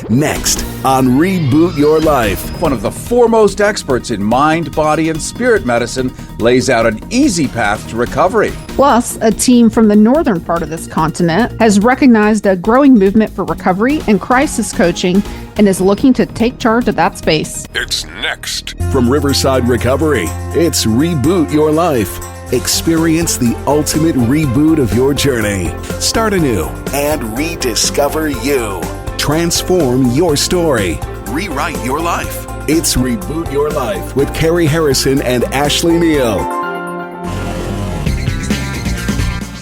Next on Reboot Your Life. One of the foremost experts in mind, body, and spirit medicine lays out an easy path to recovery. Plus, a team from the northern part of this continent has recognized a growing movement for recovery and crisis coaching and is looking to take charge of that space. It's next. From Riverside Recovery, it's Reboot Your Life. Experience the ultimate reboot of your journey. Start anew and rediscover you. Transform your story. Rewrite your life. It's Reboot Your Life with Cary Harrison and Ashley Neal.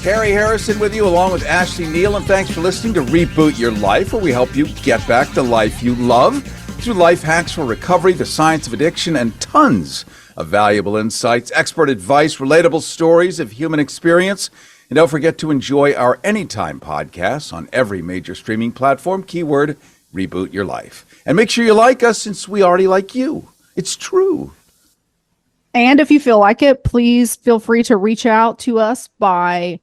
Cary Harrison with you along with Ashley Neal, and thanks for listening to Reboot Your Life, where we help you get back the life you love through life hacks for recovery, the science of addiction, and tons of valuable insights, expert advice, relatable stories of human experience. And don't forget to enjoy our Anytime podcasts on every major streaming platform, keyword Reboot Your Life. And make sure you like us, since we already like you. It's true. And if you feel like it, please feel free to reach out to us by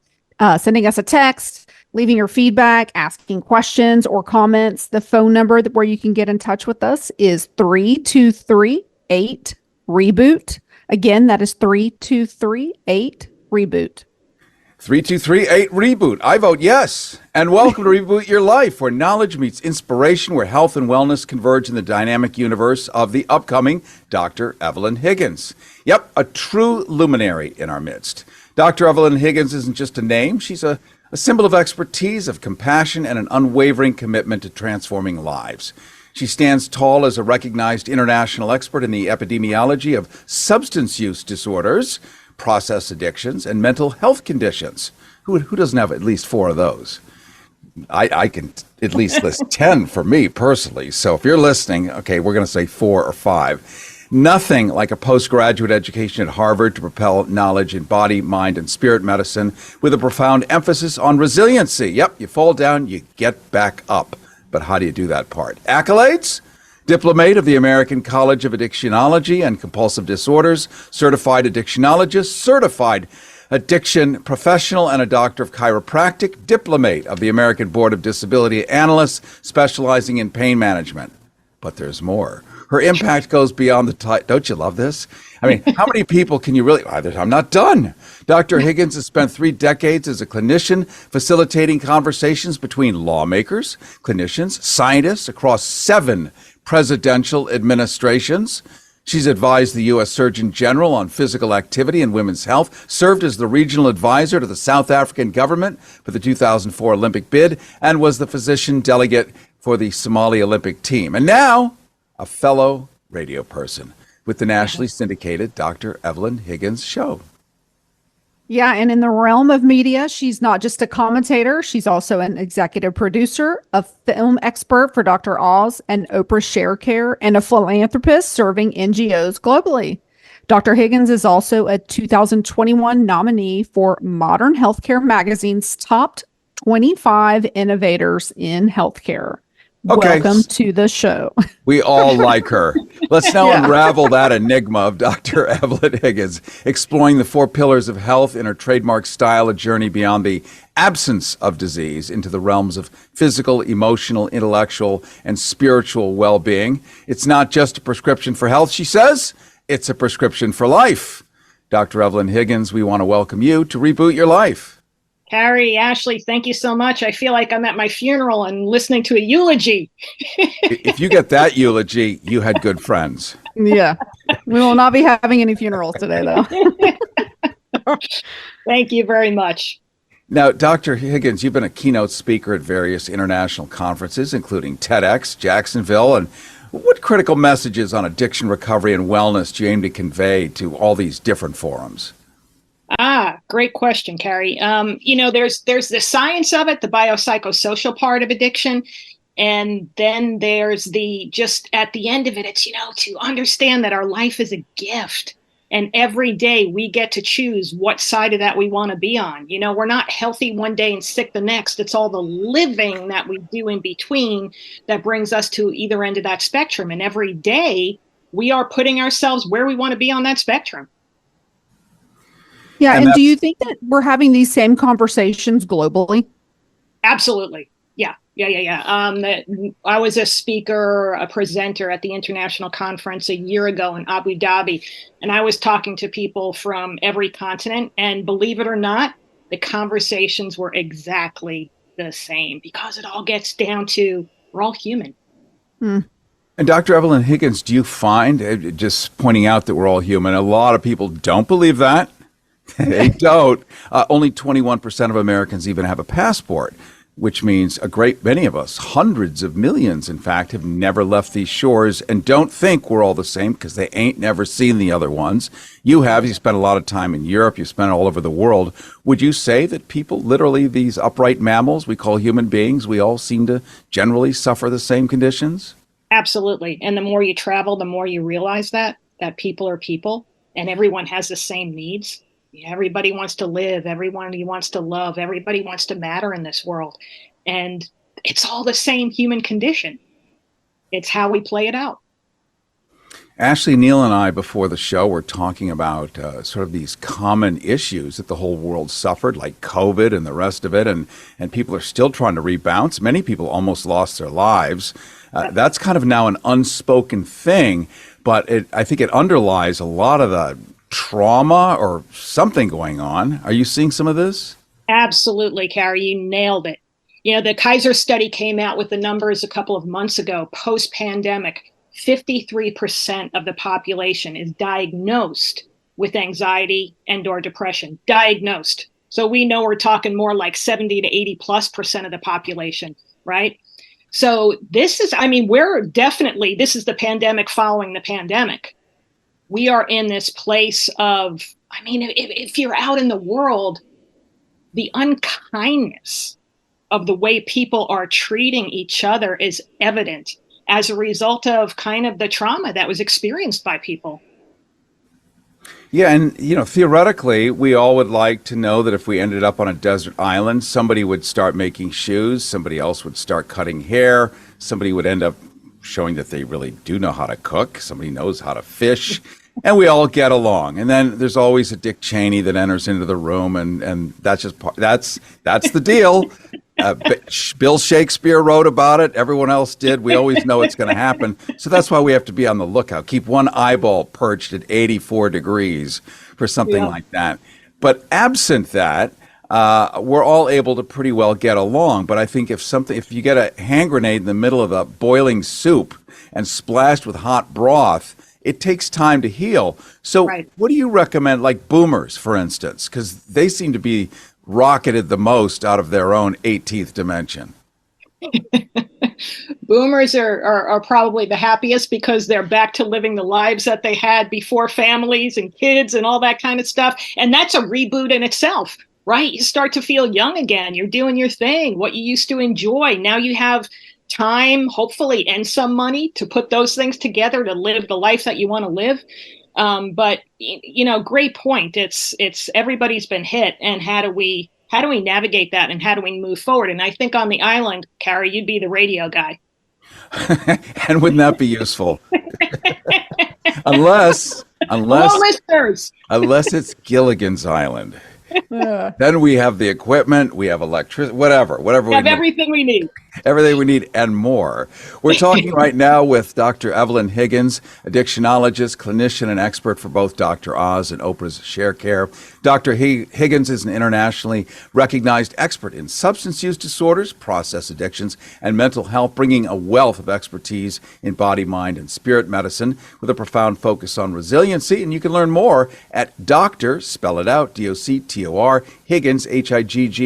sending us a text, leaving your feedback, asking questions or comments. The phone number where you can get in touch with us is 3238-REBOOT. Again, that is 3238-REBOOT. 3238-REBOOT. I vote yes. And welcome to Reboot Your Life, where knowledge meets inspiration, where health and wellness converge in the dynamic universe of the upcoming Dr. Evelyn Higgins. Yep, a true luminary in our midst. Dr. Evelyn Higgins isn't just a name. She's a symbol of expertise, of compassion, and an unwavering commitment to transforming lives. She stands tall as a recognized international expert in the epidemiology of substance use disorders, process addictions, and mental health conditions. Who doesn't have at least 4 of those? I can at least list 10 for me personally. So if you're listening, okay, we're going to say 4 or 5. Nothing like a postgraduate education at Harvard to propel knowledge in body, mind, and spirit medicine with a profound emphasis on resiliency. Yep, you fall down, you get back up. But how do you do that part? Accolades? Diplomate of the American College of Addictionology and Compulsive Disorders, certified addictionologist, certified addiction professional, and a doctor of chiropractic, diplomate of the American Board of Disability Analysts, specializing in pain management. But there's more. Her impact goes beyond the title. Don't you love this? I mean, how many people can you really... I'm not done. Dr. Higgins has spent 3 decades as a clinician facilitating conversations between lawmakers, clinicians, scientists across 7 presidential administrations. She's advised the U.S. Surgeon General on physical activity and women's health, served as the regional advisor to the South African government for the 2004 Olympic bid, and was the physician delegate for the Somali Olympic team. And now, a fellow radio person with the nationally syndicated Dr. Evelyn Higgins Show. Yeah, and in the realm of media, she's not just a commentator. She's also an executive producer, a film expert for Dr. Oz and Oprah Share Care, and a philanthropist serving NGOs globally. Dr. Higgins is also a 2021 nominee for Modern Healthcare Magazine's Top 25 Innovators in Healthcare. Okay. Welcome to the show. We all like her. Let's now unravel that enigma of Dr. Evelyn Higgins, exploring the 4 pillars of health in her trademark style, a journey beyond the absence of disease into the realms of physical, emotional, intellectual, and spiritual well-being. It's not just a prescription for health, she says. It's a prescription for life. Dr. Evelyn Higgins, we want to welcome you to Reboot Your Life. Cary, Ashley, thank you so much. I feel like I'm at my funeral and listening to a eulogy. If you get that eulogy, you had good friends. Yeah. We will not be having any funerals today, though. Thank you very much. Now, Dr. Higgins, you've been a keynote speaker at various international conferences, including TEDx, Jacksonville, and what critical messages on addiction recovery and wellness do you aim to convey to all these different forums? Great question, Cary. There's the science of it, the biopsychosocial part of addiction. And then there's just at the end of it, it's, to understand that our life is a gift. And every day we get to choose what side of that we want to be on. We're not healthy one day and sick the next. It's all the living that we do in between that brings us to either end of that spectrum. And every day we are putting ourselves where we want to be on that spectrum. Yeah. And do you think that we're having these same conversations globally? Absolutely. Yeah. Yeah. I was a speaker, a presenter at the international conference a year ago in Abu Dhabi, and I was talking to people from every continent. And believe it or not, the conversations were exactly the same because it all gets down to we're all human. Mm. And Dr. Evelyn Higgins, do you find, just pointing out that we're all human, a lot of people don't believe that? They don't. Only 21% of Americans even have a passport, which means a great many of us, hundreds of millions, in fact, have never left these shores and don't think we're all the same because they ain't never seen the other ones. You have. You spent a lot of time in Europe. You spent all over the world. Would you say that people, literally these upright mammals we call human beings, we all seem to generally suffer the same conditions? Absolutely. And the more you travel, the more you realize that people are people and everyone has the same needs. Everybody wants to live. Everybody wants to love. Everybody wants to matter in this world. And it's all the same human condition. It's how we play it out. Ashley, Neal, and I, before the show, were talking about sort of these common issues that the whole world suffered, like COVID and the rest of it, and people are still trying to rebound. Many people almost lost their lives. That's kind of now an unspoken thing, but I think it underlies a lot of the trauma or something going on. Are you seeing some of this? Absolutely, Cary. You nailed it. The Kaiser study came out with the numbers a couple of months ago, post-pandemic. 53% of the population is diagnosed with anxiety and or depression. Diagnosed. So we know we're talking more like 70 to 80+% of the population, right? So this is the pandemic following the pandemic. We are in this place of, if you're out in the world, the unkindness of the way people are treating each other is evident as a result of kind of the trauma that was experienced by people. Yeah, and theoretically, we all would like to know that if we ended up on a desert island, somebody would start making shoes, somebody else would start cutting hair, somebody would end up showing that they really do know how to cook, somebody knows how to fish, and we all get along. And then there's always a Dick Cheney that enters into the room, and that's just that's the deal. Bill Shakespeare wrote about it. Everyone else did. We always know it's going to happen. So that's why we have to be on the lookout. Keep one eyeball perched at 84 degrees for something like that. But absent that, we're all able to pretty well get along. But I think if you get a hand grenade in the middle of a boiling soup and splashed with hot broth, it takes time to heal. So What do you recommend, like boomers, for instance, because they seem to be rocketed the most out of their own 18th dimension? Boomers are probably the happiest because they're back to living the lives that they had before families and kids and all that kind of stuff. And that's a reboot in itself, right? You start to feel young again. You're doing your thing, what you used to enjoy. Now you have time, hopefully, and some money to put those things together to live the life that you want to live. But great point. It's everybody's been hit, and how do we navigate that, and how do we move forward? And I think on the island, Cary, you'd be the radio guy. And wouldn't that be useful? unless it's Gilligan's Island. Then we have the equipment, we have electricity, whatever we have we everything we need. Everything we need and more. We're talking right now with Dr. Evelyn Higgins, addictionologist, clinician, and expert for both Dr. Oz and Oprah's Share Care. Dr. Higgins is an internationally recognized expert in substance use disorders, process addictions, and mental health, bringing a wealth of expertise in body, mind, and spirit medicine with a profound focus on resiliency. And you can learn more at Dr. Spell it out, DOCTOR, Higgins, HIGGINS.com.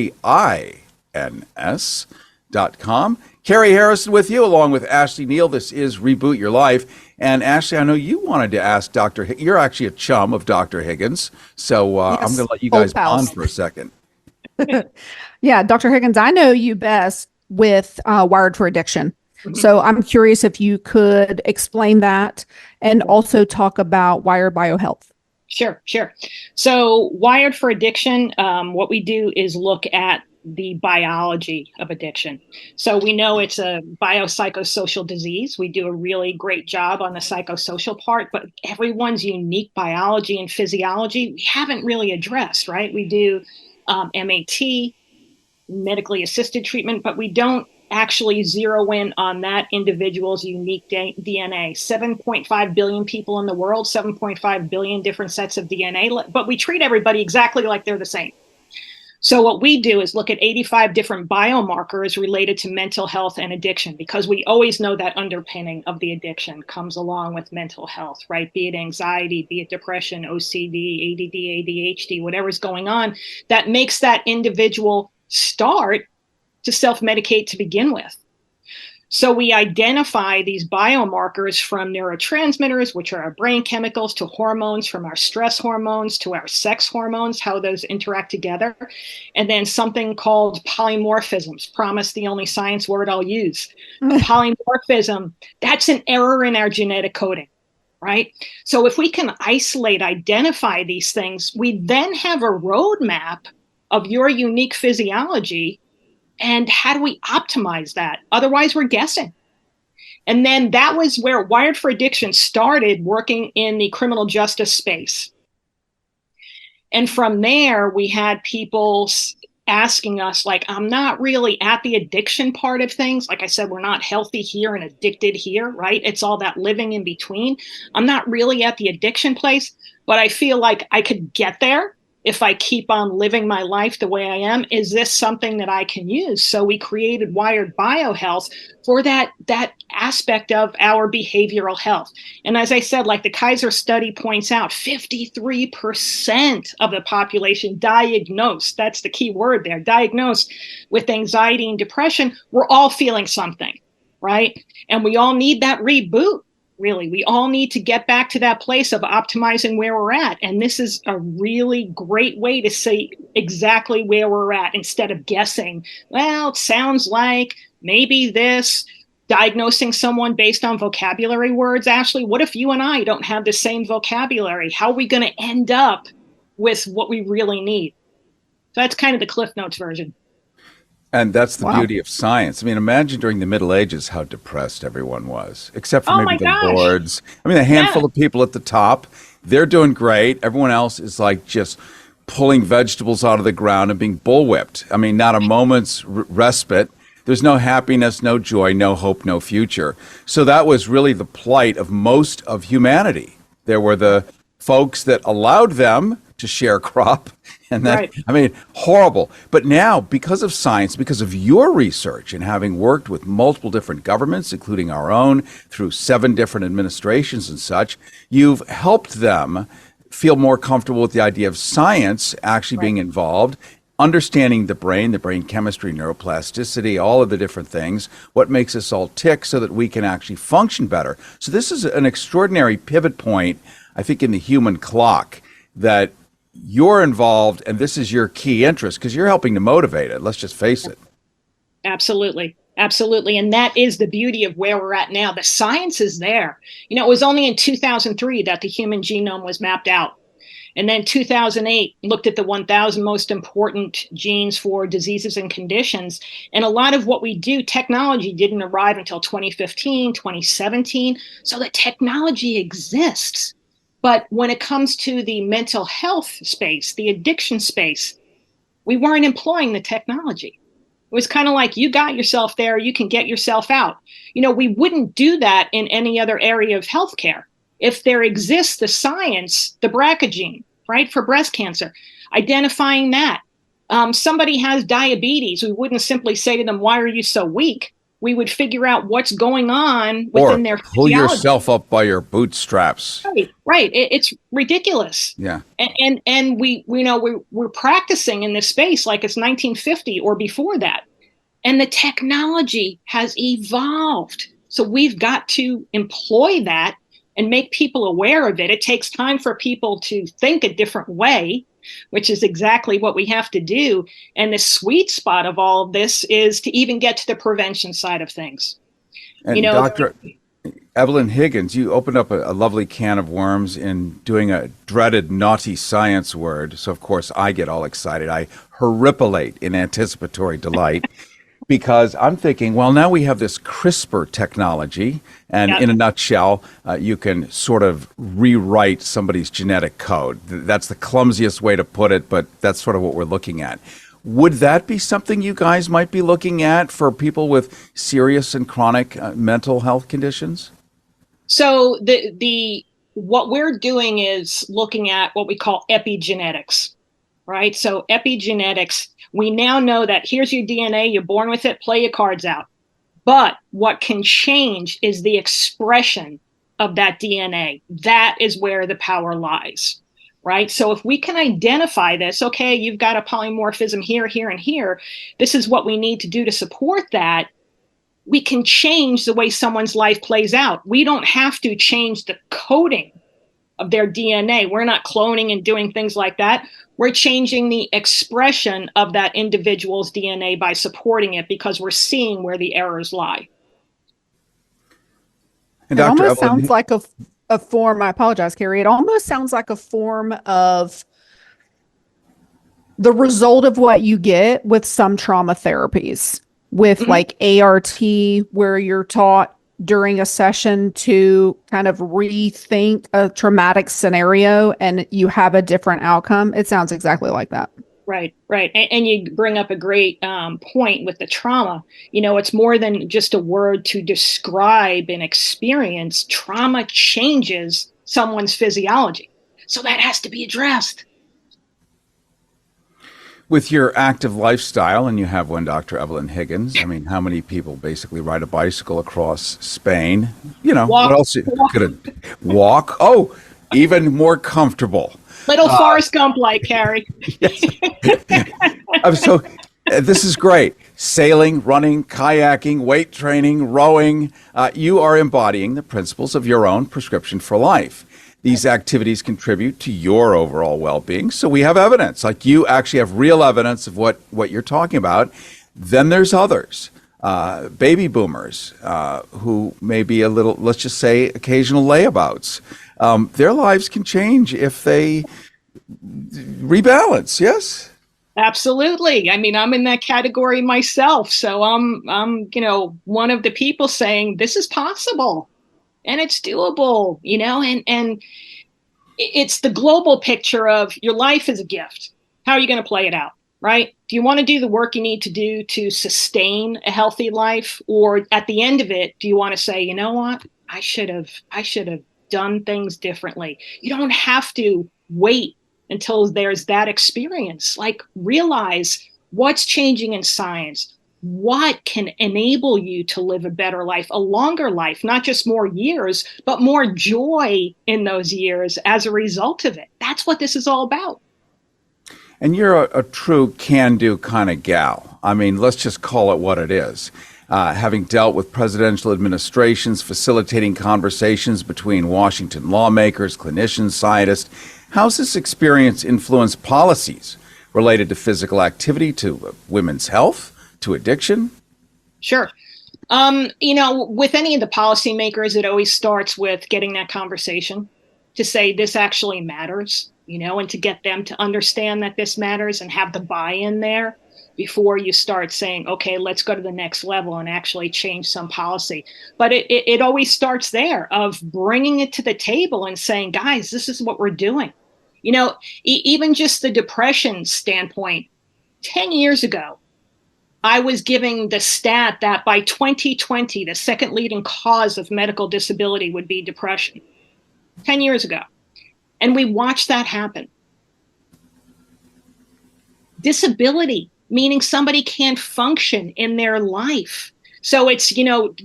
Cary Harrison with you, along with Ashley Neal. This is Reboot Your Life. And Ashley, I know you wanted to ask Dr. You're actually a chum of Dr. Higgins, so Yes, I'm going to let you guys pals. bond for a second. Yeah, Dr. Higgins, I know you best with Wired for Addiction. Mm-hmm. So I'm curious if you could explain that and also talk about Wired Biohealth. Sure. So Wired for Addiction, what we do is look at the biology of addiction. So we know it's a biopsychosocial disease. We do a really great job on the psychosocial part, but everyone's unique biology and physiology we haven't really addressed, right? We do MAT, medically assisted treatment, but we don't actually zero in on that individual's unique DNA. 7.5 billion people in the world, 7.5 billion different sets of DNA, but we treat everybody exactly like they're the same. So what we do is look at 85 different biomarkers related to mental health and addiction, because we always know that underpinning of the addiction comes along with mental health, right? Be it anxiety, be it depression, OCD, ADD, ADHD, whatever's going on, that makes that individual start to self-medicate to begin with. So we identify these biomarkers from neurotransmitters, which are our brain chemicals, to hormones, from our stress hormones to our sex hormones, how those interact together. And then something called polymorphisms, promise the only science word I'll use. A polymorphism, that's an error in our genetic coding, right? So if we can isolate, identify these things, we then have a roadmap of your unique physiology. And how do we optimize that? Otherwise, we're guessing. And then that was where Wired for Addiction started working in the criminal justice space. And from there, we had people asking us, like, I'm not really at the addiction part of things. Like I said, we're not healthy here and addicted here, right? It's all that living in between. I'm not really at the addiction place, but I feel like I could get there if I keep on living my life the way I am. Is this something that I can use? So we created Wired BioHealth for that aspect of our behavioral health. And as I said, like the Kaiser study points out, 53% of the population diagnosed, that's the key word there, diagnosed with anxiety and depression. We're all feeling something, right? And we all need that reboot. Really, we all need to get back to that place of optimizing where we're at. And this is a really great way to say exactly where we're at instead of guessing. Well, it sounds like maybe this, diagnosing someone based on vocabulary words. Ashley, what if you and I don't have the same vocabulary? How are we going to end up with what we really need? So that's kind of the Cliff Notes version. And that's the beauty of science. I mean, imagine during the Middle Ages how depressed everyone was, except for maybe the lords. I mean, a handful of people at the top, they're doing great. Everyone else is like just pulling vegetables out of the ground and being bullwhipped. I mean, not a moment's respite. There's no happiness, no joy, no hope, no future. So that was really the plight of most of humanity. There were the folks that allowed them to sharecrop. And that, I mean, horrible. But now, because of science, because of your research and having worked with multiple different governments, including our own, through 7 different administrations and such, you've helped them feel more comfortable with the idea of science actually being involved, understanding the brain chemistry, neuroplasticity, all of the different things, what makes us all tick so that we can actually function better. So this is an extraordinary pivot point, I think, in the human clock that you're involved, and this is your key interest because you're helping to motivate it. Let's just face it. Absolutely. Absolutely. And that is the beauty of where we're at now. The science is there. You know, it was only in 2003 that the human genome was mapped out. And then 2008 looked at the 1,000 most important genes for diseases and conditions. And a lot of what we do, technology didn't arrive until 2015, 2017. So the technology exists. But when it comes to the mental health space, the addiction space, we weren't employing the technology. It was kind of like, you got yourself there, you can get yourself out. You know, we wouldn't do that in any other area of healthcare. If there exists the science, the BRCA gene, right, for breast cancer, identifying that. Somebody has diabetes, we wouldn't simply say to them, why are you so weak? We would figure out what's going on within their pull physiology. Yourself up by your bootstraps. Right. It's ridiculous. Yeah. And we're practicing in this space like it's 1950 or before that. And the technology has evolved. So we've got to employ that and make people aware of it. It takes time for people to think a different way, which is exactly what we have to do. And the sweet spot of all of this is to even get to the prevention side of things. And Dr. Evelyn Higgins, you opened up a lovely can of worms in doing a dreaded naughty science word. So, of course, I get all excited. I horripilate in anticipatory delight. Because I'm thinking, well, now we have this CRISPR technology, and in a nutshell, you can sort of rewrite somebody's genetic code. That's the clumsiest way to put it, but that's sort of what we're looking at. Would that be something you guys might be looking at for people with serious and chronic mental health conditions? So the what we're doing is looking at what we call epigenetics, right? So epigenetics, we now know that here's your DNA, you're born with it, play your cards out. But what can change is the expression of that DNA. That is where the power lies, right? So if we can identify this, okay, you've got a polymorphism here, here, and here, this is what we need to do to support that. We can change the way someone's life plays out. We don't have to change the coding of their DNA. We're not cloning and doing things like that. We're changing the expression of that individual's DNA by supporting it because we're seeing where the errors lie. And It Dr. almost Evelyn, sounds like a form, I apologize, Cary. It almost sounds like a form of the result of what you get with some trauma therapies, with like ART, where you're taught during a session to kind of rethink a traumatic scenario and you have a different outcome. It sounds exactly like that. Right, right. And you bring up a great point with the trauma. You know, it's more than just a word to describe an experience. Trauma changes someone's physiology. So that has to be addressed. with your active lifestyle, and you have one, Dr. Evelyn Higgins, I mean, how many people basically ride a bicycle across Spain? You know, Walk, what else could it walk? Oh, even more comfortable. Little Forrest Gump like, Cary. So this is great. Sailing, running, kayaking, weight training, rowing. You are embodying the principles of your own prescription for life. These activities contribute to your overall well-being. So we have evidence, like you actually have real evidence of what you're talking about. Then there's others, baby boomers, who may be a little, let's just say, occasional layabouts. Their lives can change if they rebalance, yes? Absolutely. I mean, I'm in that category myself. So I'm one of the people saying this is possible and it's doable, and it's the global picture of your life is a gift. How are you going to play it out? Right? Do you want to do the work you need to do to sustain a healthy life? Or at the end of it, do you want to say, you know what? I should have done things differently. You don't have to wait until there's that experience. Like, realize what's changing in science, what can enable you to live a better life, a longer life, not just more years, but more joy in those years as a result of it. That's what this is all about. And you're a true can-do kind of gal. I mean, let's just call it what it is. Having dealt with presidential administrations, facilitating conversations between Washington lawmakers, clinicians, scientists, how's this experience influenced policies related to physical activity, to women's health, to addiction? Sure. With any of the policymakers, it always starts with getting that conversation to say this actually matters, and to get them to understand that this matters and have the buy-in there before you start saying, okay, let's go to the next level and actually change some policy. But it always starts there, of bringing it to the table and saying, guys, this is what we're doing. Even just the depression standpoint, 10 years ago, I was giving the stat that by 2020, the second leading cause of medical disability would be depression. 10 years ago. And we watched that happen. Disability, meaning somebody can't function in their life. So it's,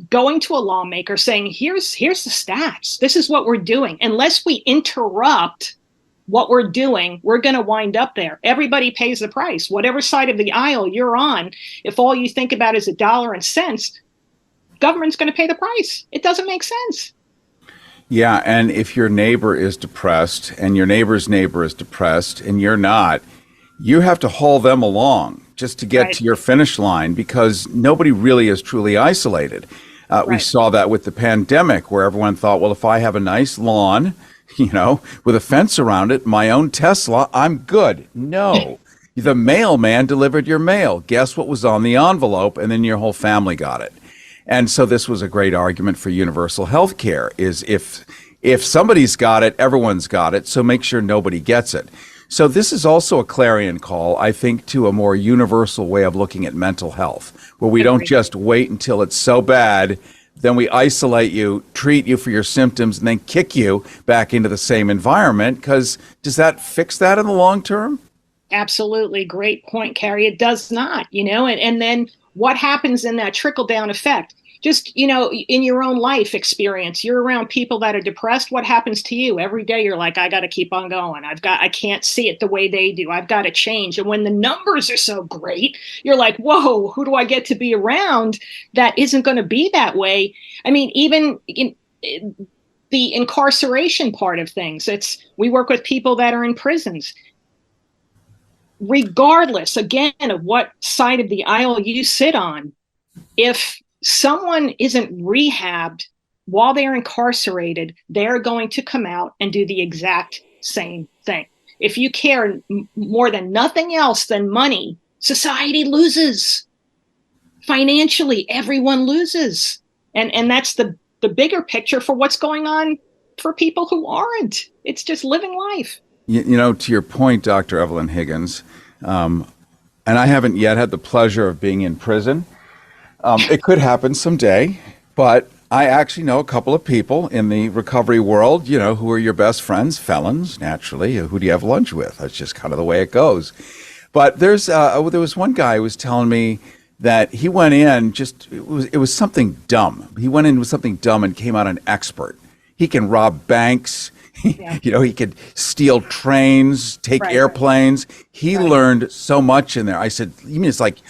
going to a lawmaker saying, here's the stats. This is what we're doing. Unless we interrupt what we're doing, we're going to wind up there. Everybody pays the price. Whatever side of the aisle you're on, if all you think about is a dollar and cents, government's going to pay the price. It doesn't make sense. Yeah, and if your neighbor is depressed and your neighbor's neighbor is depressed and you're not, you have to haul them along just to get to your finish line, because nobody really is truly isolated. We saw that with the pandemic, where everyone thought, well, if I have a nice lawn, with a fence around it, my own Tesla, I'm good. No, the mailman delivered your mail. Guess what was on the envelope? And then your whole family got it. And so this was a great argument for universal health care, is if somebody's got it, everyone's got it. So make sure nobody gets it. So this is also a clarion call, I think, to a more universal way of looking at mental health, where we don't Agreed. just wait until it's so bad, then we isolate you, treat you for your symptoms, and then kick you back into the same environment. Because does that fix that in the long term? Absolutely. Great point, Cary. It does not, and then what happens in that trickle down effect? Just, in your own life experience, you're around people that are depressed. What happens to you? Every day you're like, I got to keep on going. I can't see it the way they do. I've got to change. And when the numbers are so great, you're like, whoa, who do I get to be around that isn't going to be that way? I mean, even in the incarceration part of things, we work with people that are in prisons. Regardless, again, of what side of the aisle you sit on, if someone isn't rehabbed while they're incarcerated, they're going to come out and do the exact same thing. If you care more than nothing else than money, society loses. Financially, everyone loses. And that's the bigger picture for what's going on for people who aren't. It's just living life. To your point, Dr. Evelyn Higgins, and I haven't yet had the pleasure of being in prison. It could happen someday, but I actually know a couple of people in the recovery world, who are your best friends, felons, naturally. Who do you have lunch with? That's just kind of the way it goes. But there was one guy who was telling me that he went in it was something dumb. He went in with something dumb and came out an expert. He can rob banks. Yeah. He could steal trains, take airplanes. He learned so much in there. I said, you mean it's like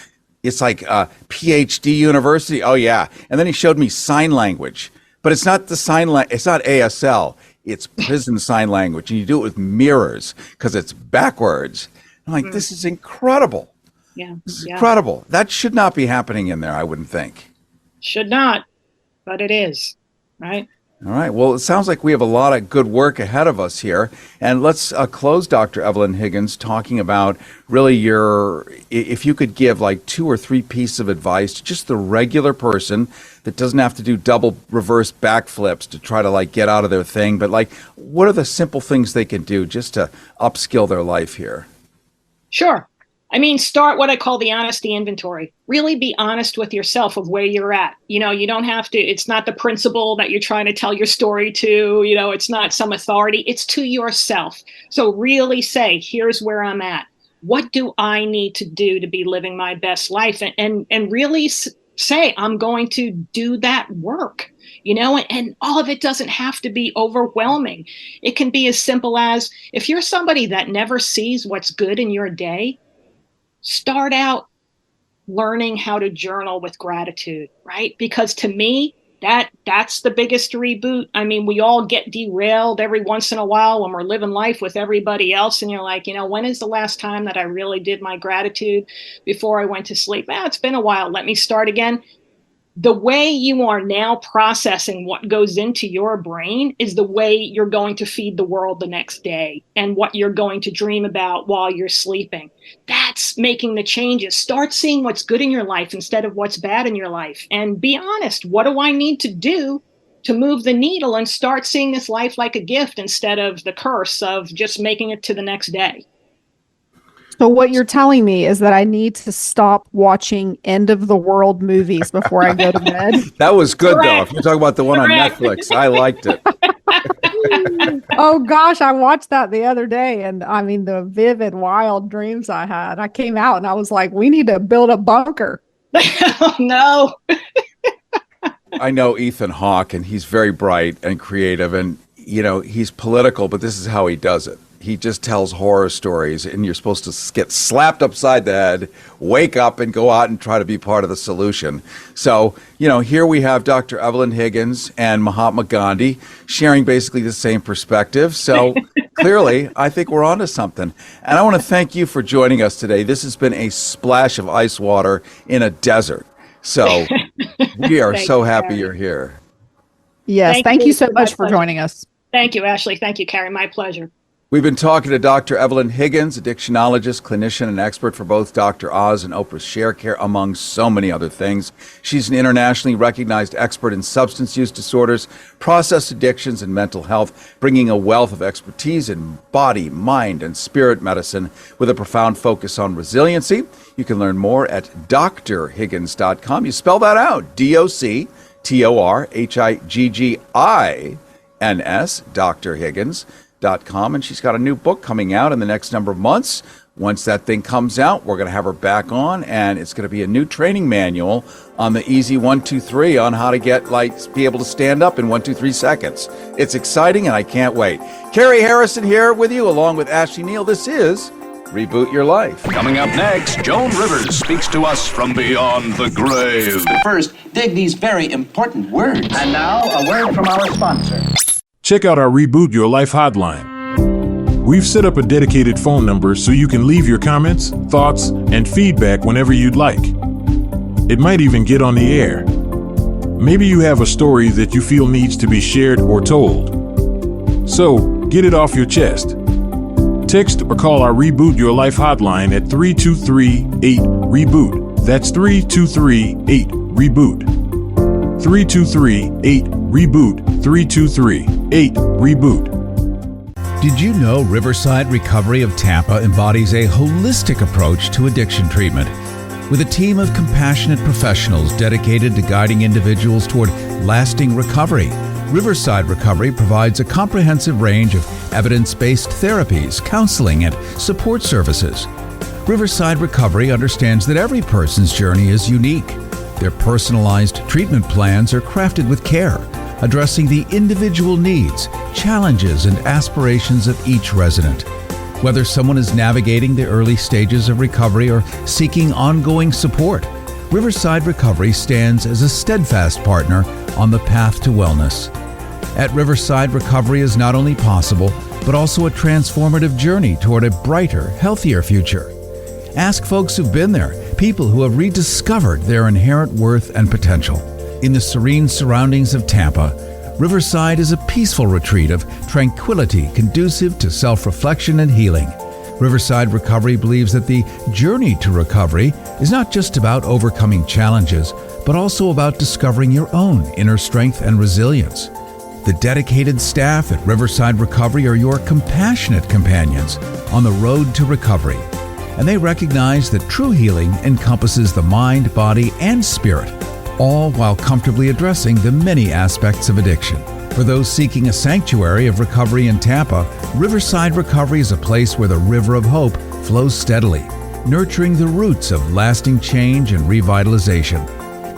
a PhD university? Oh yeah. And then he showed me sign language, but it's not it's not ASL. It's prison sign language. And you do it with mirrors because it's backwards. I'm like, this is incredible. Yeah. This is incredible. That should not be happening in there, I wouldn't think. Should not, but it is, right? All right. Well, it sounds like we have a lot of good work ahead of us here. And let's close, Dr. Evelyn Higgins, talking about really if you could give like 2 or 3 pieces of advice to just the regular person that doesn't have to do double reverse backflips to try to like get out of their thing, but like, what are the simple things they can do just to upskill their life here? Sure. I mean, start what I call the honesty inventory. Really be honest with yourself of where you're at. You don't have to, it's not the principal that you're trying to tell your story to, it's not some authority, it's to yourself. So really say, here's where I'm at. What do I need to do to be living my best life? And really say, I'm going to do that work, and all of it doesn't have to be overwhelming. It can be as simple as, if you're somebody that never sees what's good in your day, start out learning how to journal with gratitude, right? Because to me, that's the biggest reboot. I mean, we all get derailed every once in a while when we're living life with everybody else. And you're like, when is the last time that I really did my gratitude before I went to sleep? It's been a while. Let me start again. The way you are now processing what goes into your brain is the way you're going to feed the world the next day and what you're going to dream about while you're sleeping. That's making the changes. Start seeing what's good in your life instead of what's bad in your life. And be honest, what do I need to do to move the needle and start seeing this life like a gift instead of the curse of just making it to the next day? So what you're telling me is that I need to stop watching end of the world movies before I go to bed. That was good, Correct. Though. If you're talking about the one Correct. on Netflix, I liked it. Oh gosh, I watched that the other day, and I mean the vivid, wild dreams I had. I came out and I was like, we need to build a bunker. Oh, no. I know Ethan Hawke, and he's very bright and creative, and he's political, but this is how he does it. He just tells horror stories, and you're supposed to get slapped upside the head, wake up, and go out and try to be part of the solution. So, here we have Dr. Evelyn Higgins and Mahatma Gandhi sharing basically the same perspective. So clearly, I think we're onto something. And I want to thank you for joining us today. This has been a splash of ice water in a desert. So we are so happy you're here. Yes, thank you so much for joining us. Thank you, Ashley. Thank you, Cary. My pleasure. We've been talking to Dr. Evelyn Higgins, addictionologist, clinician, and expert for both Dr. Oz and Oprah's Share Care, among so many other things. She's an internationally recognized expert in substance use disorders, process addictions, and mental health, bringing a wealth of expertise in body, mind, and spirit medicine with a profound focus on resiliency. You can learn more at drhiggins.com. You spell that out, DoctorHiggins, drhiggins.com, and she's got a new book coming out in the next number of months. Once that thing comes out, we're going to have her back on, and it's going to be a new training manual on the easy 1, 2, 3 on how to be able to stand up in 1, 2, 3 seconds. It's exciting, and I can't wait. Cary Harrison here with you, along with Ashley Neal. This is Reboot Your Life. Coming up next, Joan Rivers speaks to us from beyond the grave. First, dig these very important words. And now, a word from our sponsor. Check out our Reboot Your Life hotline. We've set up a dedicated phone number so you can leave your comments, thoughts, and feedback whenever you'd like. It might even get on the air. Maybe you have a story that you feel needs to be shared or told. So, get it off your chest. Text or call our Reboot Your Life hotline at 323-8-REBOOT. That's 323-8-REBOOT. 323-8-REBOOT. 323-8-REBOOT. Did you know Riverside Recovery of Tampa embodies a holistic approach to addiction treatment? With a team of compassionate professionals dedicated to guiding individuals toward lasting recovery, Riverside Recovery provides a comprehensive range of evidence-based therapies, counseling, and support services. Riverside Recovery understands that every person's journey is unique. Their personalized treatment plans are crafted with care, addressing the individual needs, challenges, and aspirations of each resident. Whether someone is navigating the early stages of recovery or seeking ongoing support, Riverside Recovery stands as a steadfast partner on the path to wellness. At Riverside, recovery is not only possible, but also a transformative journey toward a brighter, healthier future. Ask folks who've been there, people who have rediscovered their inherent worth and potential. In the serene surroundings of Tampa, Riverside is a peaceful retreat of tranquility conducive to self-reflection and healing. Riverside Recovery believes that the journey to recovery is not just about overcoming challenges, but also about discovering your own inner strength and resilience. The dedicated staff at Riverside Recovery are your compassionate companions on the road to recovery, and they recognize that true healing encompasses the mind, body, and spirit, all while comfortably addressing the many aspects of addiction. For those seeking a sanctuary of recovery in Tampa, Riverside Recovery is a place where the river of hope flows steadily, nurturing the roots of lasting change and revitalization.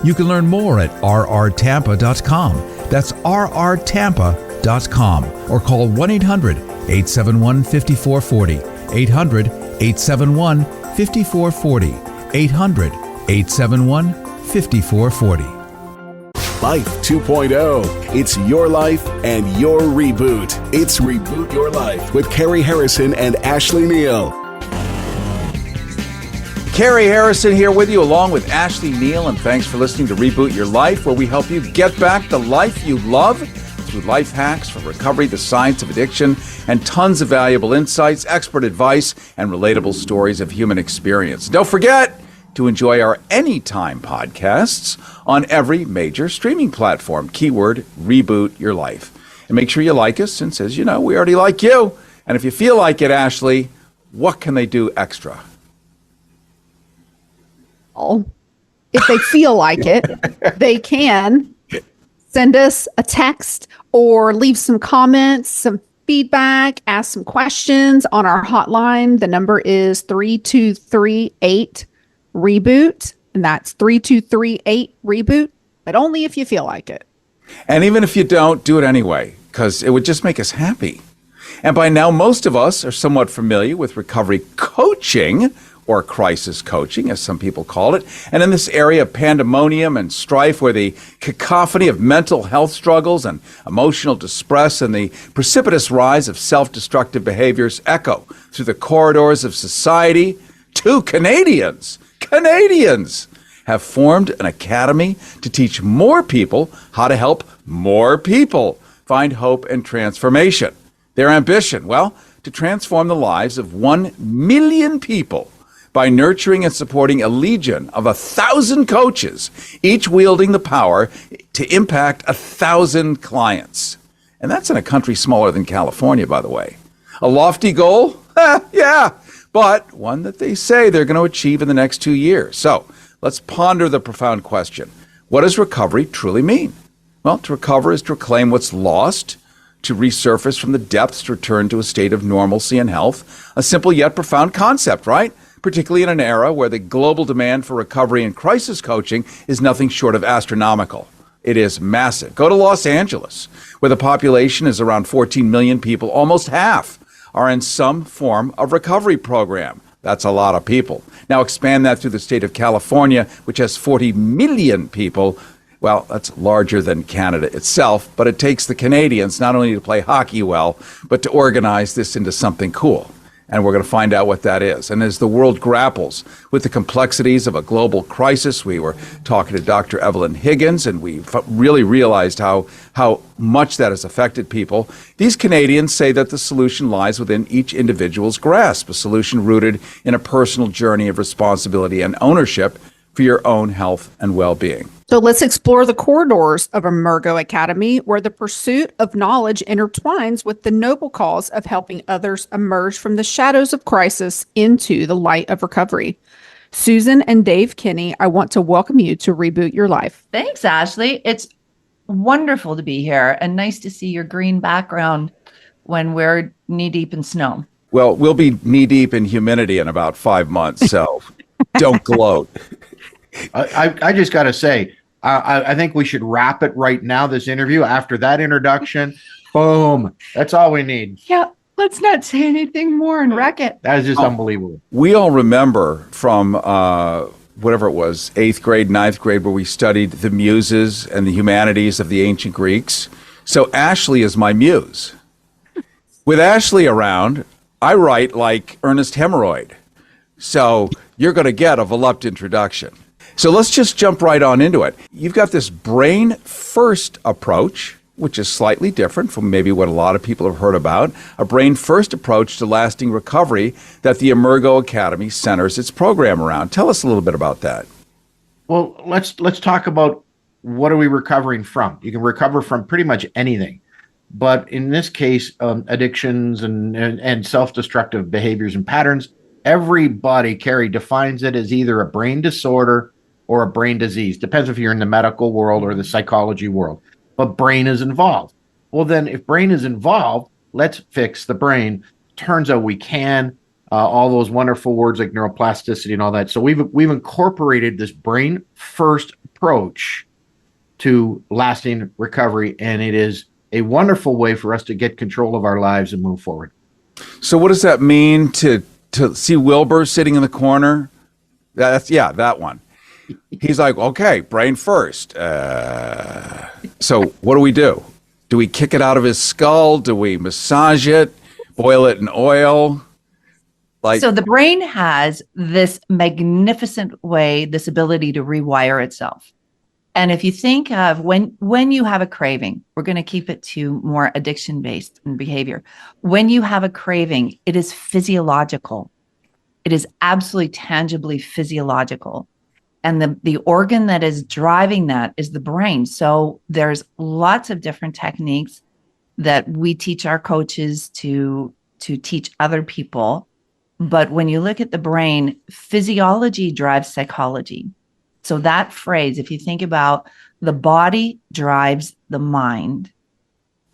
You can learn more at rrtampa.com. That's rrtampa.com, or call 1-800-871-5440. 800-871-5440. 800-871-5440. Life 2.0. It's your life and your reboot. It's Reboot Your Life with Cary Harrison and Ashley Neal. Cary Harrison here with you, along with Ashley Neal, and thanks for listening to Reboot Your Life, where we help you get back the life you love through life hacks for recovery, the science of addiction, and tons of valuable insights, expert advice, and relatable stories of human experience. Don't forget to enjoy our Anytime podcasts on every major streaming platform. Keyword, Reboot Your Life. And make sure you like us, since, as you know, we already like you. And if you feel like it, Ashley, what can they do extra? If they feel like it, they can send us a text or leave some comments, some feedback, ask some questions on our hotline. The number is 3238-REBOOT, and that's 3238-REBOOT, but only if you feel like it. And even if you don't, do it anyway, because it would just make us happy. And by now, most of us are somewhat familiar with recovery coaching, or crisis coaching, as some people call it. And in this area of pandemonium and strife, where the cacophony of mental health struggles and emotional distress and the precipitous rise of self-destructive behaviors echo through the corridors of society, two Canadians have formed an academy to teach more people how to help more people find hope and transformation. Their ambition, well, to transform the lives of 1 million people by nurturing and supporting a legion of 1,000 coaches, each wielding the power to impact 1,000 clients. And that's in a country smaller than California, by the way. A lofty goal? Yeah, but one that they say they're going to achieve in the next 2 years. So let's ponder the profound question. What does recovery truly mean? Well, to recover is to reclaim what's lost, to resurface from the depths, to return to a state of normalcy and health. A simple yet profound concept, right? Particularly in an era where the global demand for recovery and crisis coaching is nothing short of astronomical. It is massive. Go to Los Angeles, where the population is around 14 million people. Almost half are in some form of recovery program. That's a lot of people. Now expand that through the state of California, which has 40 million people. Well, that's larger than Canada itself, but it takes the Canadians not only to play hockey well, but to organize this into something cool. And we're going to find out what that is. And as the world grapples with the complexities of a global crisis, we were talking to Dr. Evelyn Higgins, and we really realized how much that has affected people. These Canadians say that the solution lies within each individual's grasp, a solution rooted in a personal journey of responsibility and ownership for your own health and well-being. So let's explore the corridors of Emergo Academy, where the pursuit of knowledge intertwines with the noble cause of helping others emerge from the shadows of crisis into the light of recovery. Susan and Dave Kinney, I want to welcome you to Reboot Your Life. Thanks, Ashley. It's wonderful to be here and nice to see your green background when we're knee-deep in snow. Well, we'll be knee-deep in humidity in about 5 months, so don't gloat. I just got to say, I think we should wrap it right now, this interview. After that introduction, boom. That's all we need. Yeah, let's not say anything more and wreck it. That is just unbelievable. We all remember from whatever it was, 8th grade, 9th grade, where we studied the muses and the humanities of the ancient Greeks. So Ashley is my muse. With Ashley around, I write like Ernest Hemorrhoid. So you're going to get a voluptuous introduction. So let's just jump right on into it. You've got this brain first approach, which is slightly different from maybe what a lot of people have heard about, a brain first approach to lasting recovery that the Emergo Academy centers its program around. Tell us a little bit about that. Well, let's talk about what are we recovering from. You can recover from pretty much anything. But in this case, addictions and self-destructive behaviors and patterns, everybody, Cary, defines it as either a brain disorder or a brain disease. Depends if you're in the medical world or the psychology world. But brain is involved. Well, then if brain is involved, let's fix the brain. Turns out we can. All those wonderful words like neuroplasticity and all that. So we've incorporated this brain first approach to lasting recovery, and it is a wonderful way for us to get control of our lives and move forward. So what does that mean to see Wilbur sitting in the corner? That one. He's like, okay, brain first. So what do? Do we kick it out of his skull? Do we massage it, boil it in oil? So the brain has this magnificent way, this ability to rewire itself. And if you think of when you have a craving, we're going to keep it to more addiction-based behavior. When you have a craving, it is physiological. It is absolutely tangibly physiological. And the organ that is driving that is the brain. So there's lots of different techniques that we teach our coaches to teach other people. But when you look at the brain, physiology drives psychology. So that phrase, if you think about the body drives the mind,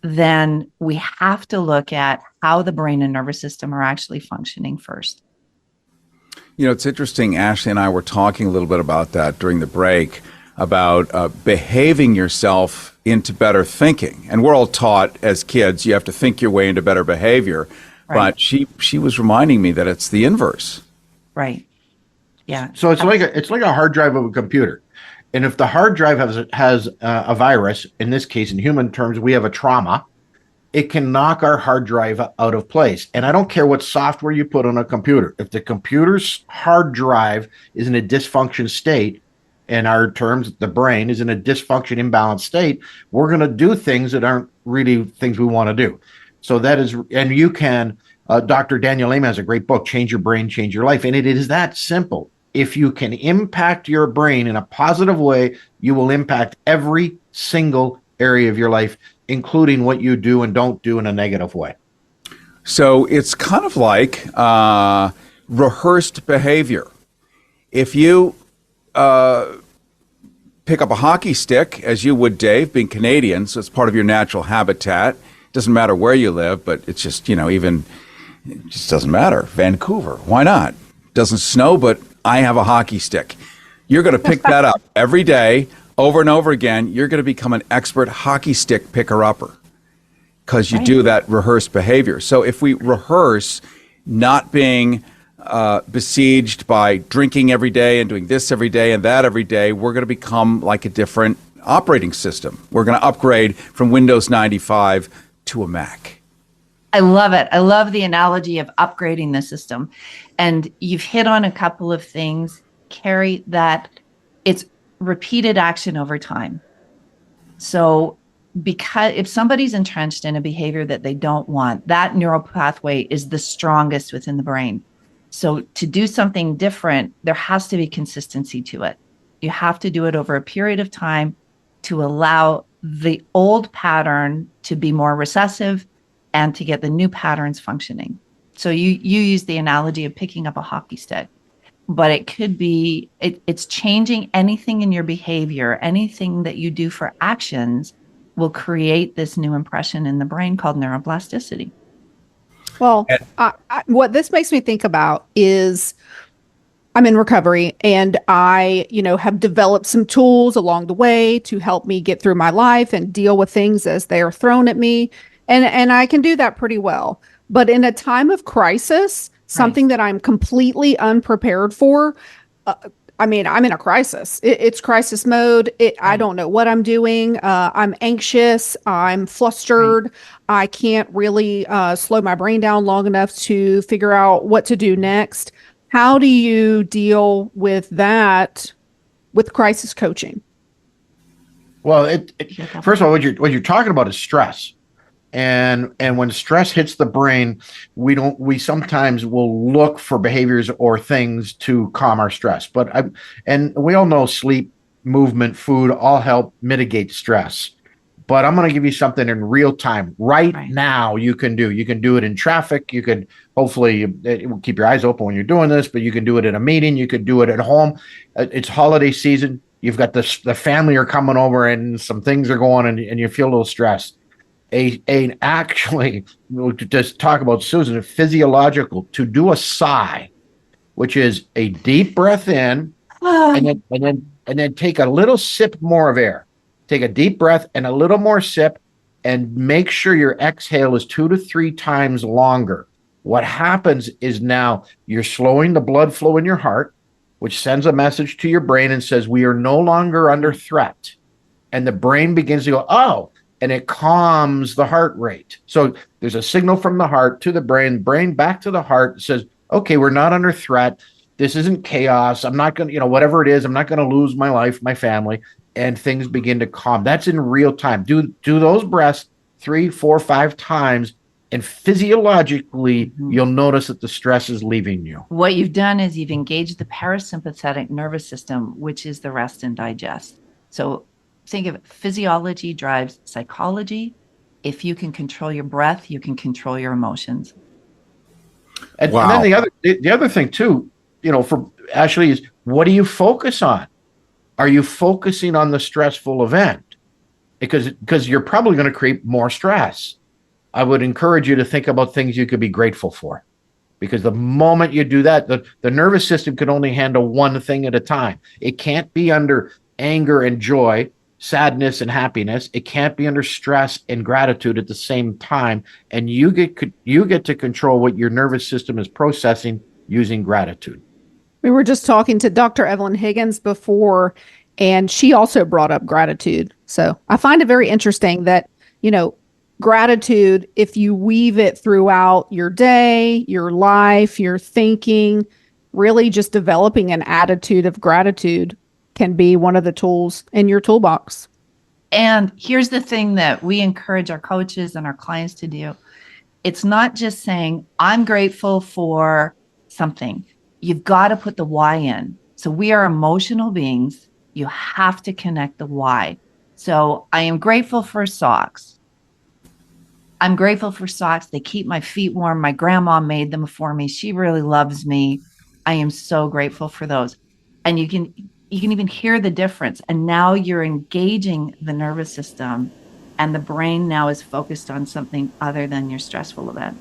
then we have to look at how the brain and nervous system are actually functioning first. You know, it's interesting. Ashley and I were talking a little bit about that during the break, about behaving yourself into better thinking. And we're all taught as kids, you have to think your way into better behavior. Right. But she was reminding me that it's the inverse. Right. Yeah. So it's like a hard drive of a computer. And if the hard drive has a virus, in this case, in human terms, we have a trauma, it can knock our hard drive out of place. And I don't care what software you put on a computer. If the computer's hard drive is in a dysfunction state, in our terms, the brain is in a dysfunction, imbalanced state, we're going to do things that aren't really things we want to do. So that is, and you can Dr. Daniel Amen has a great book, Change Your Brain, Change Your Life. And it is that simple. If you can impact your brain in a positive way, you will impact every single area of your life, including what you do and don't do in a negative way. So it's kind of like rehearsed behavior. If you pick up a hockey stick, as you would, Dave, being Canadian, so it's part of your natural habitat. Doesn't matter where you live, but it's just, it just doesn't matter. Vancouver, why not? Doesn't snow, but I have a hockey stick. You're going to pick that up every day, over and over again. You're going to become an expert hockey stick picker-upper because you do that rehearsed behavior. So if we rehearse not being besieged by drinking every day and doing this every day and that every day, we're going to become like a different operating system. We're going to upgrade from Windows 95 to a Mac. I love it. I love the analogy of upgrading the system. And you've hit on a couple of things, Cary, that it's repeated action over time. So because if somebody's entrenched in a behavior that they don't want, that neural pathway is the strongest within the brain. So to do something different, there has to be consistency to it. You have to do it over a period of time to allow the old pattern to be more recessive and to get the new patterns functioning. So you use the analogy of picking up a hockey stick, but it could be, it's changing anything in your behavior, anything that you do for actions will create this new impression in the brain called neuroplasticity. Well, what this makes me think about is I'm in recovery and I, have developed some tools along the way to help me get through my life and deal with things as they are thrown at me. And I can do that pretty well. But in a time of crisis, something that I'm completely unprepared for, I'm in a crisis. It's crisis mode. I don't know what I'm doing. I'm anxious. I'm flustered. I can't really slow my brain down long enough to figure out what to do next. How do you deal with that with crisis coaching? Well, first of all, what you're talking about is stress. And when stress hits the brain, we sometimes will look for behaviors or things to calm our stress. And we all know sleep, movement, food all help mitigate stress. But I'm going to give you something in real time right now you can do. You can do it in traffic. You could hopefully keep your eyes open when you're doing this, but you can do it in a meeting. You could do it at home. It's holiday season. You've got the family are coming over and some things are going on and you feel a little stressed. Actually, we'll just talk about Susan, physiological, to do a sigh, which is a deep breath in and then take a little sip more of air. Take a deep breath and a little more sip and make sure your exhale is 2 to 3 times longer. What happens is now you're slowing the blood flow in your heart, which sends a message to your brain and says, we are no longer under threat. And the brain begins to go, oh, and it calms the heart rate. So there's a signal from the heart to the brain back to the heart says, okay, we're not under threat. This isn't chaos. I'm not going to, whatever it is, I'm not going to lose my life, my family. And things begin to calm. That's in real time. Do those breaths 3, 4, 5 times, and physiologically, you'll notice that the stress is leaving you. What you've done is you've engaged the parasympathetic nervous system, which is the rest and digest. So think of it, physiology drives psychology. If you can control your breath, you can control your emotions. And then the other thing too, for Ashley, is what do you focus on? Are you focusing on the stressful event? Because you're probably going to create more stress. I would encourage you to think about things you could be grateful for. Because the moment you do that, the nervous system can only handle one thing at a time. It can't be under anger and joy, sadness and happiness. It can't be under stress and gratitude at the same time. And you get to control what your nervous system is processing using gratitude. We were just talking to Dr. Evelyn Higgins before, and she also brought up gratitude. So I find it very interesting that, gratitude, if you weave it throughout your day, your life, your thinking, really just developing an attitude of gratitude can be one of the tools in your toolbox. And here's the thing that we encourage our coaches and our clients to do. It's not just saying, I'm grateful for something. You've got to put the why in. So we are emotional beings. You have to connect the why. So I am grateful for socks. I'm grateful for socks. They keep my feet warm. My grandma made them for me. She really loves me. I am so grateful for those. And you can even hear the difference. And now you're engaging the nervous system, and the brain now is focused on something other than your stressful event.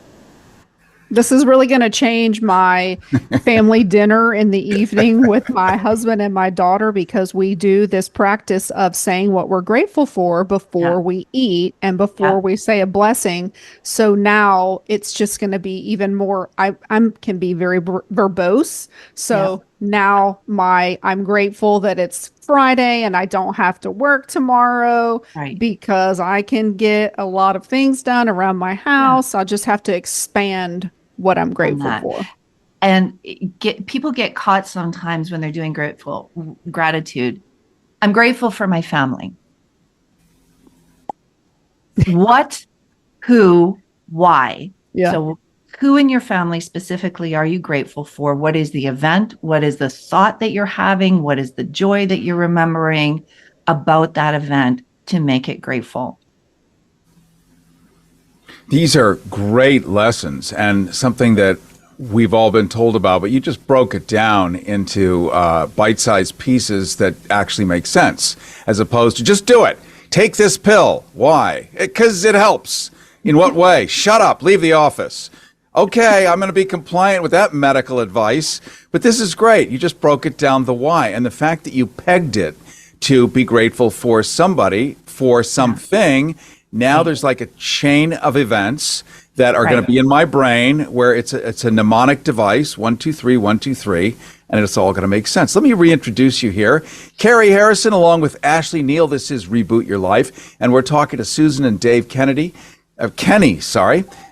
This is really going to change my family dinner in the evening with my husband and my daughter, because we do this practice of saying what we're grateful for before we eat and before we say a blessing. So now it's just going to be even more, I can be very verbose. So now I'm grateful that it's Friday and I don't have to work tomorrow because I can get a lot of things done around my house. I'll just have to expand what I'm grateful for. And people get caught sometimes when they're doing gratitude. I'm grateful for my family. What, who, why? Yeah. So who in your family specifically are you grateful for? What is the event? What is the thought that you're having? What is the joy that you're remembering about that event to make it grateful? These are great lessons and something that we've all been told about, but you just broke it down into bite-sized pieces that actually make sense, as opposed to just do it. Take this pill. Why? Because it helps. In what way? Shut up. Leave the office. Okay, I'm going to be compliant with that medical advice, but this is great. You just broke it down the why. And the fact that you pegged it to be grateful for somebody, for something, now there's like a chain of events that are going to be in my brain where it's a mnemonic device, 1, 2, 3, 1, 2, 3, and it's all going to make sense. Let me reintroduce you here. Cary Harrison, along with Ashley Neal. This is Reboot Your Life, and we're talking to Susan and Dave Kenny.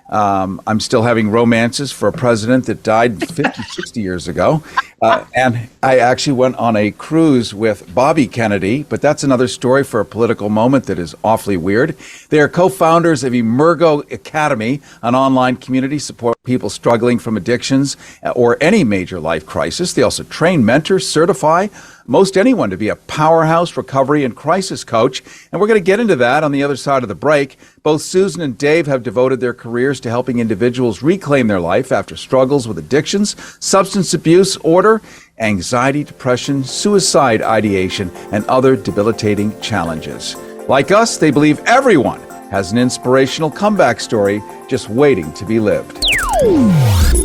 I'm still having romances for a president that died 50, 60 years ago. And I actually went on a cruise with Bobby Kennedy, but that's another story for a political moment that is awfully weird. They are co-founders of Emergo Academy, an online community support people struggling from addictions or any major life crisis. They also train, mentor, certify most anyone to be a powerhouse recovery and crisis coach. And we're going to get into that on the other side of the break. Both Susan and Dave have devoted their careers to helping individuals reclaim their life after struggles with addictions, substance abuse, order, anxiety, depression, suicide ideation, and other debilitating challenges. Like us, they believe everyone has an inspirational comeback story just waiting to be lived.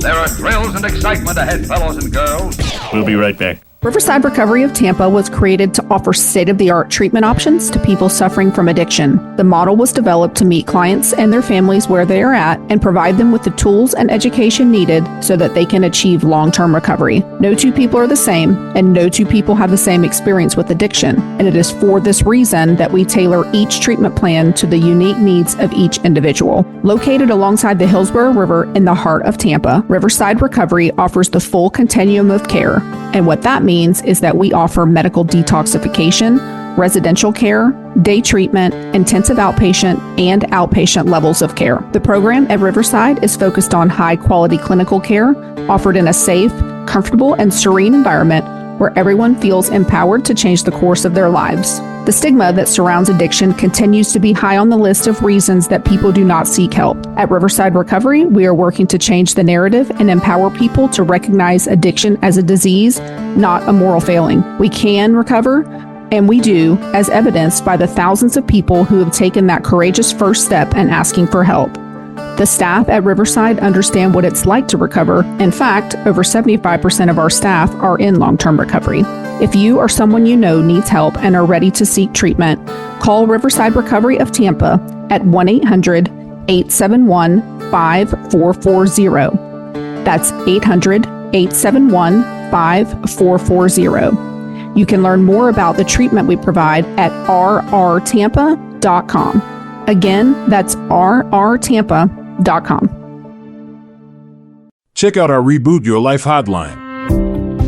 There are thrills and excitement ahead, fellows and girls. We'll be right back. Riverside Recovery of Tampa was created to offer state-of-the-art treatment options to people suffering from addiction. The model was developed to meet clients and their families where they are at and provide them with the tools and education needed so that they can achieve long-term recovery. No two people are the same, and no two people have the same experience with addiction. And it is for this reason that we tailor each treatment plan to the unique needs of each individual. Located alongside the Hillsborough River in the heart of Tampa, Riverside Recovery offers the full continuum of care. And what that means is that we offer medical detoxification, residential care, day treatment, intensive outpatient, and outpatient levels of care. The program at Riverside is focused on high-quality clinical care offered in a safe, comfortable, and serene environment where everyone feels empowered to change the course of their lives. The stigma that surrounds addiction continues to be high on the list of reasons that people do not seek help. At Riverside Recovery, we are working to change the narrative and empower people to recognize addiction as a disease, not a moral failing. We can recover, and we do, as evidenced by the thousands of people who have taken that courageous first step in asking for help. The staff at Riverside understand what it's like to recover. In fact, over 75% of our staff are in long-term recovery. If you or someone you know needs help and are ready to seek treatment, call Riverside Recovery of Tampa at 1-800-871-5440. That's 800-871-5440. You can learn more about the treatment we provide at rrtampa.com. Again, that's rrtampa.com. Check out our Reboot Your Life hotline.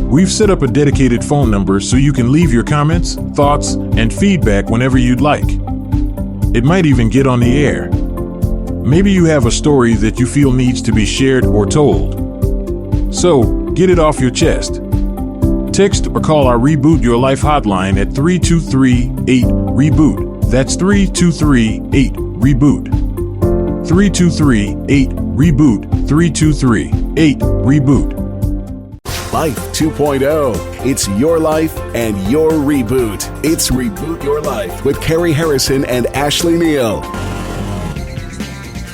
We've set up a dedicated phone number so you can leave your comments, thoughts, and feedback whenever you'd like. It might even get on the air. Maybe you have a story that you feel needs to be shared or told. So, get it off your chest. Text or call our Reboot Your Life hotline at 323-8-REBOOT. That's 323-8-REBOOT. 323-8-REBOOT. 323-8-REBOOT. Life 2.0. It's your life and your reboot. It's Reboot Your Life with Cary Harrison and Ashley Neal.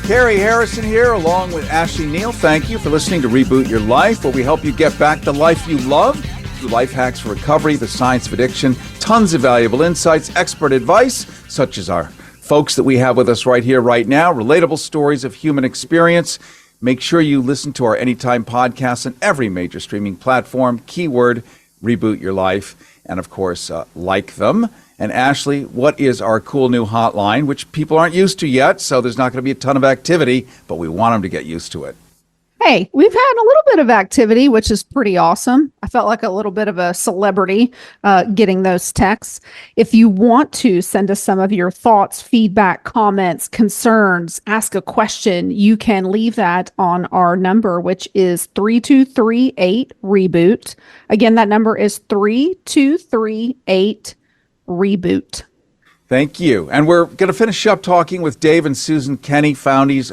Cary Harrison here, along with Ashley Neal. Thank you for listening to Reboot Your Life, where we help you get back the life you love through life hacks for recovery, the science of addiction, tons of valuable insights, expert advice, such as our folks that we have with us right here, right now, relatable stories of human experience. Make sure you listen to our Anytime podcasts on every major streaming platform. Keyword, Reboot Your Life. And, of course, like them. And, Ashley, what is our cool new hotline, which people aren't used to yet, so there's not going to be a ton of activity, but we want them to get used to it. Hey, we've had a little bit of activity, which is pretty awesome. I felt like a little bit of a celebrity getting those texts. If you want to send us some of your thoughts, feedback, comments, concerns, ask a question, you can leave that on our number, which is 3238-REBOOT. Again, that number is 3238-REBOOT. Thank you. And we're going to finish up talking with Dave and Susan Kenny, foundees.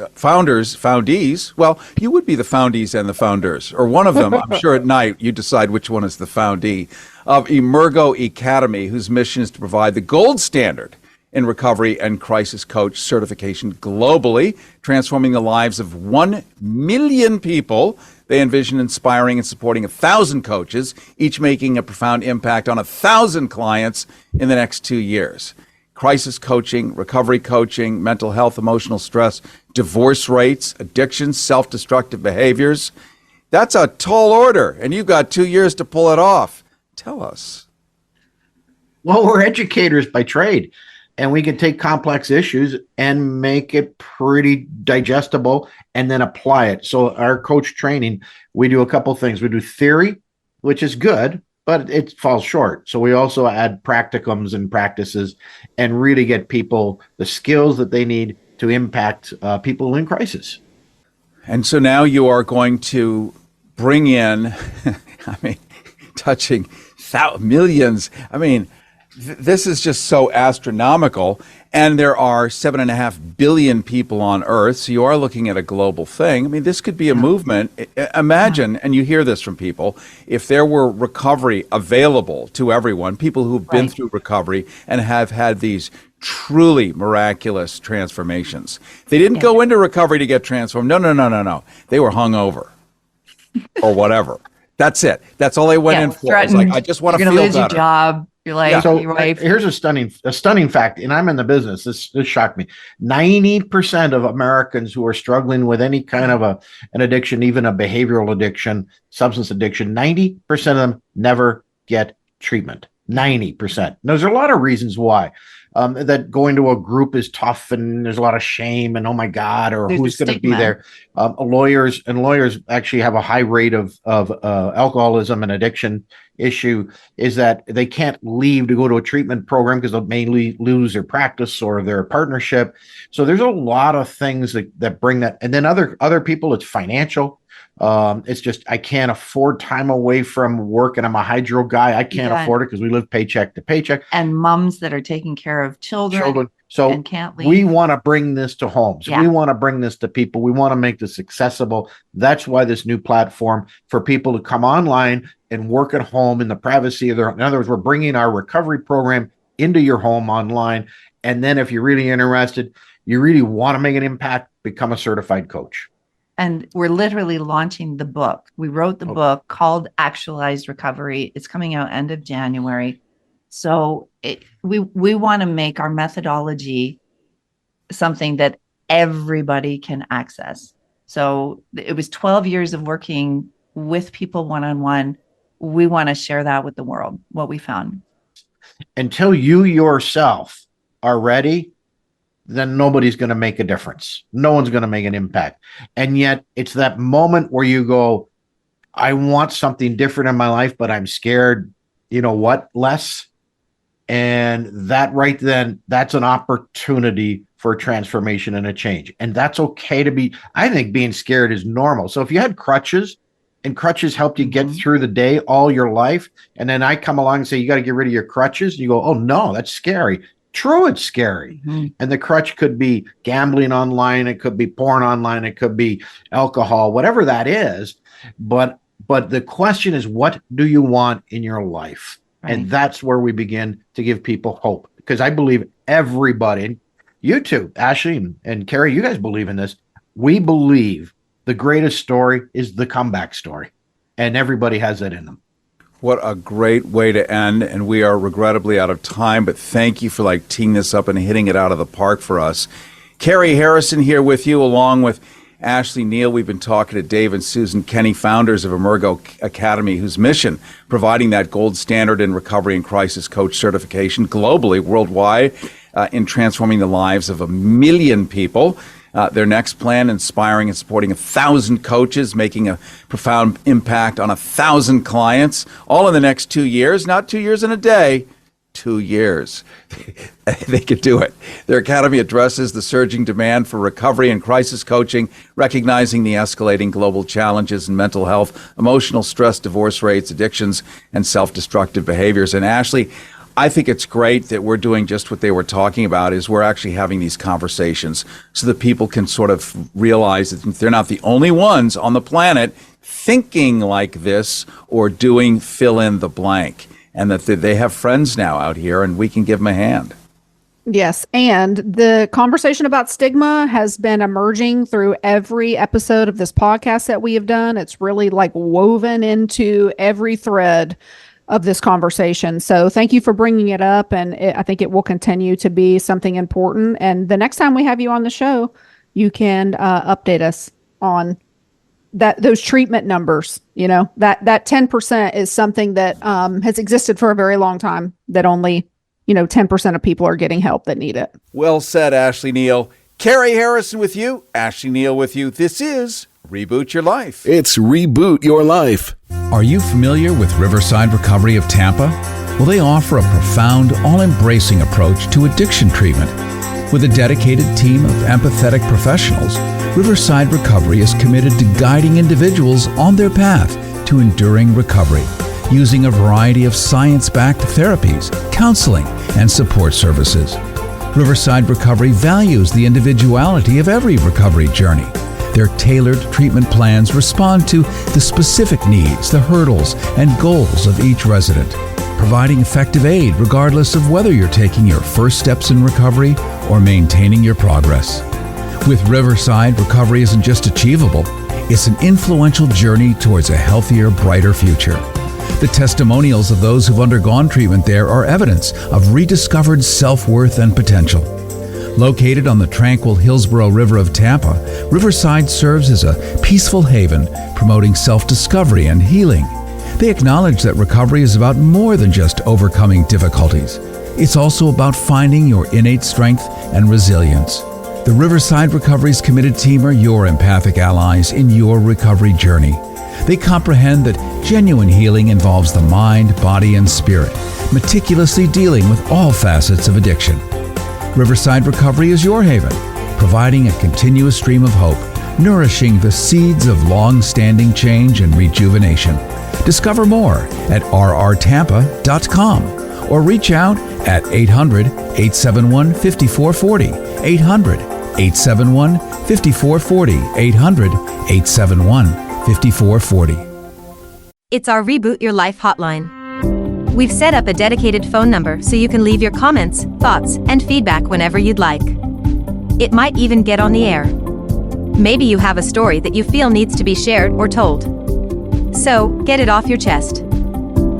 Well, you would be the foundees and the founders, or one of them. I'm sure at night you decide which one is the foundee of Emergo Academy, whose mission is to provide the gold standard in recovery and crisis coach certification globally, transforming the lives of 1 million people. They envision inspiring and supporting 1,000 coaches, each making a profound impact on 1,000 clients in the next 2 years. Crisis coaching, recovery coaching, mental health, emotional stress, divorce rates, addictions, self-destructive behaviors. That's a tall order, and you've got 2 years to pull it off. Tell us. Well, we're educators by trade, and we can take complex issues and make it pretty digestible and then apply it. So our coach training, we do a couple things. We do theory, which is good, but it falls short. So we also add practicums and practices and really get people the skills that they need to impact people in crisis. And so now you are going to bring in, touching millions. This is just so astronomical. And there are 7.5 billion people on Earth. So you are looking at a global thing. This could be a movement. Imagine, and you hear this from people, if there were recovery available to everyone, people who've been through recovery and have had these truly miraculous transformations. They didn't go into recovery to get transformed. No. They were hungover or whatever. That's it. That's all they went in for. It's like, I just want to feel better. You're going to lose your job. You're like, your wife. Here's a stunning fact, and I'm in the business. This shocked me. 90% of Americans who are struggling with any kind of an addiction, even a behavioral addiction, substance addiction, 90% of them never get treatment. 90%. There's a lot of reasons why. That going to a group is tough, and there's a lot of shame, and oh my God, or who's going to be there? Lawyers actually have a high rate of alcoholism and addiction issue, is that they can't leave to go to a treatment program because they'll mainly lose their practice or their partnership. So there's a lot of things that bring that. And then other people, it's financial. It's just, I can't afford time away from work, and I'm a hydro guy. I can't afford it because we live paycheck to paycheck. And moms that are taking care of children. So and can't leave. We want to bring this to homes. We want to bring this to people. We want to make this accessible. That's why this new platform for people to come online and work at home in the privacy of their, in other words, we're bringing our recovery program into your home online. And then if you're really interested, you really want to make an impact, become a certified coach. And we're literally launching the book. We wrote the book called Actualized Recovery. It's coming out end of January. So we want to make our methodology something that everybody can access. So it was 12 years of working with people one-on-one. We want to share that with the world, what we found. Until you yourself are ready, then nobody's going to make a difference. No one's going to make an impact. And yet it's that moment where you go, I want something different in my life, but I'm scared, less. And that right then, that's an opportunity for a transformation and a change. And that's okay to be, I think being scared is normal. So if you had crutches and crutches helped you get through the day all your life, and then I come along and say, you got to get rid of your crutches, and you go, oh no, that's scary. True, it's scary. And the crutch could be gambling online, it could be porn online, it could be alcohol, whatever that is. But the question is, what do you want in your life? Right. And that's where we begin to give people hope. Because I believe everybody, you too, Ashley and Cary, you guys believe in this. We believe the greatest story is the comeback story. And everybody has that in them. What a great way to end, and we are regrettably out of time, but thank you for teeing this up and hitting it out of the park for us. Cary Harrison here with you, along with Ashley Neal. We've been talking to Dave and Susan Kenny, founders of Emergo Academy, whose mission, providing that gold standard in recovery and crisis coach certification globally, worldwide, in transforming the lives of 1 million people. Their next plan, inspiring and supporting 1,000 coaches, making a profound impact on 1,000 clients, all in the next 2 years, not 2 years and a day, 2 years. They could do it. Their academy addresses the surging demand for recovery and crisis coaching, recognizing the escalating global challenges in mental health, emotional stress, divorce rates, addictions, and self-destructive behaviors. And Ashley, I think it's great that we're doing just what they were talking about, is we're actually having these conversations so that people can sort of realize that they're not the only ones on the planet thinking like this or doing fill in the blank, and that they have friends now out here and we can give them a hand. Yes. And the conversation about stigma has been emerging through every episode of this podcast that we have done. It's really woven into every thread of this conversation. So thank you for bringing it up. And I think it will continue to be something important. And the next time we have you on the show, you can update us on those treatment numbers. That 10% is something that has existed for a very long time, that only 10% of people are getting help that need it. Well said, Ashley Neal. Cary Harrison with you, Ashley Neal with you. This is Reboot Your Life. It's Reboot Your Life. Are you familiar with Riverside Recovery of Tampa? Well, they offer a profound, all-embracing approach to addiction treatment. With a dedicated team of empathetic professionals, Riverside Recovery is committed to guiding individuals on their path to enduring recovery, using a variety of science-backed therapies, counseling, and support services. Riverside Recovery values the individuality of every recovery journey. Their tailored treatment plans respond to the specific needs, the hurdles, and goals of each resident, providing effective aid regardless of whether you're taking your first steps in recovery or maintaining your progress. With Riverside, recovery isn't just achievable, it's an influential journey towards a healthier, brighter future. The testimonials of those who've undergone treatment there are evidence of rediscovered self-worth and potential. Located on the tranquil Hillsborough River of Tampa, Riverside serves as a peaceful haven, promoting self-discovery and healing. They acknowledge that recovery is about more than just overcoming difficulties. It's also about finding your innate strength and resilience. The Riverside Recovery's committed team are your empathic allies in your recovery journey. They comprehend that genuine healing involves the mind, body, and spirit, meticulously dealing with all facets of addiction. Riverside Recovery is your haven, providing a continuous stream of hope, nourishing the seeds of long-standing change and rejuvenation. Discover more at rrtampa.com or reach out at 800-871-5440, 800-871-5440, 800-871-5440. It's our Reboot Your Life hotline. We've set up a dedicated phone number so you can leave your comments, thoughts, and feedback whenever you'd like. It might even get on the air. Maybe you have a story that you feel needs to be shared or told. So, get it off your chest.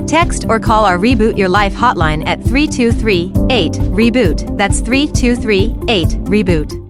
Text or call our Reboot Your Life hotline at 323-8-REBOOT. That's 323-8-REBOOT.